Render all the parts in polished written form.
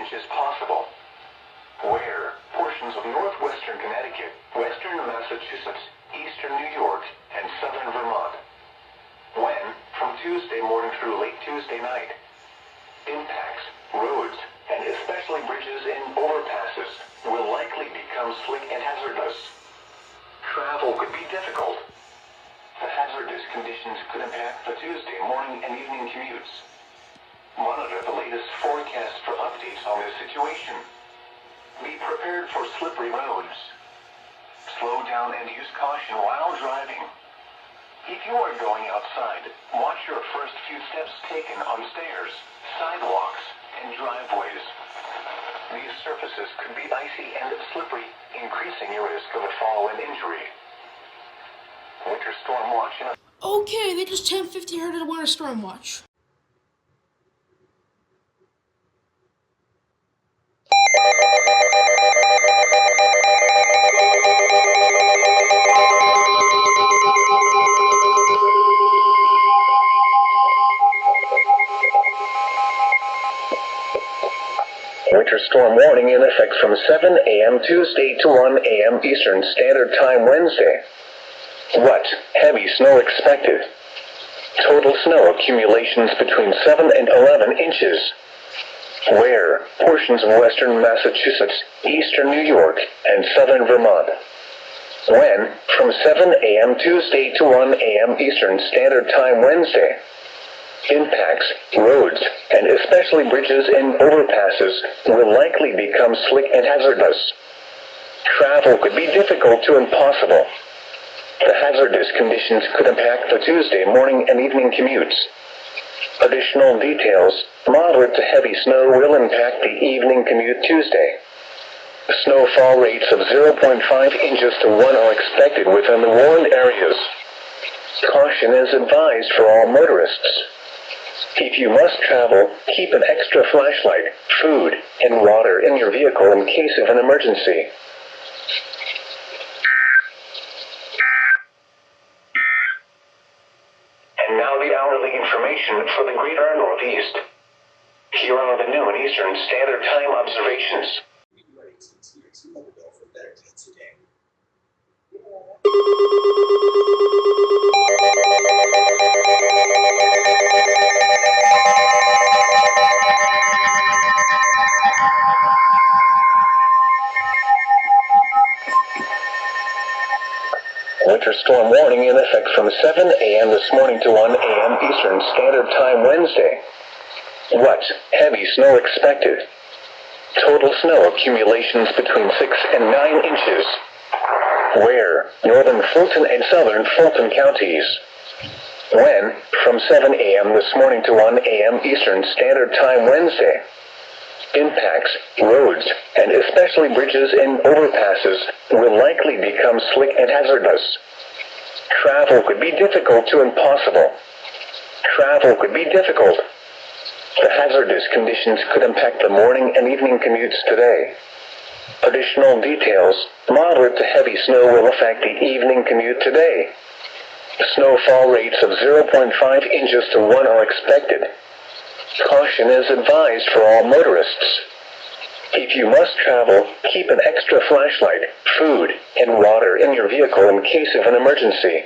inches possible. Where portions of northwestern Connecticut, western Massachusetts, eastern New York, and southern Vermont. When, from Tuesday morning through late Tuesday night. Impacts, roads, and especially bridges and overpasses, will likely become slick and hazardous. Travel could be difficult. The hazardous conditions could impact the Tuesday morning and evening commutes. Monitor the latest forecast for updates on this situation. Be prepared for slippery roads. Slow down and use caution while driving. If you are going outside, watch your first few steps taken on stairs, sidewalks, and driveways. These surfaces could be icy and slippery, increasing your risk of a fall and injury. Winter storm watch. Okay, they just 1050 heard of the winter storm watch. Winter storm warning in effect from 7 a.m. Tuesday to 1 a.m. Eastern Standard Time Wednesday. What? Heavy snow expected. Total snow accumulations between 7 and 11 inches. Where? Portions of western Massachusetts, eastern New York, and southern Vermont. When? From 7 a.m. Tuesday to 1 a.m. Eastern Standard Time Wednesday. Impacts, roads, and especially bridges and overpasses, will likely become slick and hazardous. Travel could be difficult to impossible. The hazardous conditions could impact the Tuesday morning and evening commutes. Additional details, moderate to heavy snow will impact the evening commute Tuesday. Snowfall rates of 0.5 inches to 1 are expected within the warned areas. Caution is advised for all motorists. If you must travel, keep an extra flashlight, food, and water in your vehicle in case of an emergency. And now the hourly information for the greater Northeast. Here are the noon Eastern Standard Time observations. Winter storm warning in effect from 7 a.m. this morning to 1 a.m. Eastern Standard Time Wednesday. What? Heavy snow expected. Total snow accumulations between 6 and 9 inches. Where? Northern Fulton and southern Fulton counties. When? From 7 a.m. this morning to 1 a.m. Eastern Standard Time Wednesday. Impacts, roads, and especially bridges and overpasses, will likely become slick and hazardous. Travel could be difficult to impossible. Travel could be difficult. The hazardous conditions could impact the morning and evening commutes today. Additional details, moderate to heavy snow will affect the evening commute today. Snowfall rates of 0.5 inches to 1 are expected. Caution is advised for all motorists. If you must travel, keep an extra flashlight, food, and water in your vehicle in case of an emergency.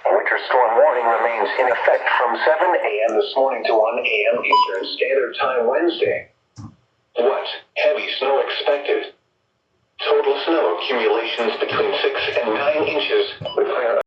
Winter storm warning remains in effect from 7 a.m. this morning to 1 a.m. Eastern Standard Time Wednesday. What? Heavy snow expected. Total snow accumulations between 6 and 9 inches with higher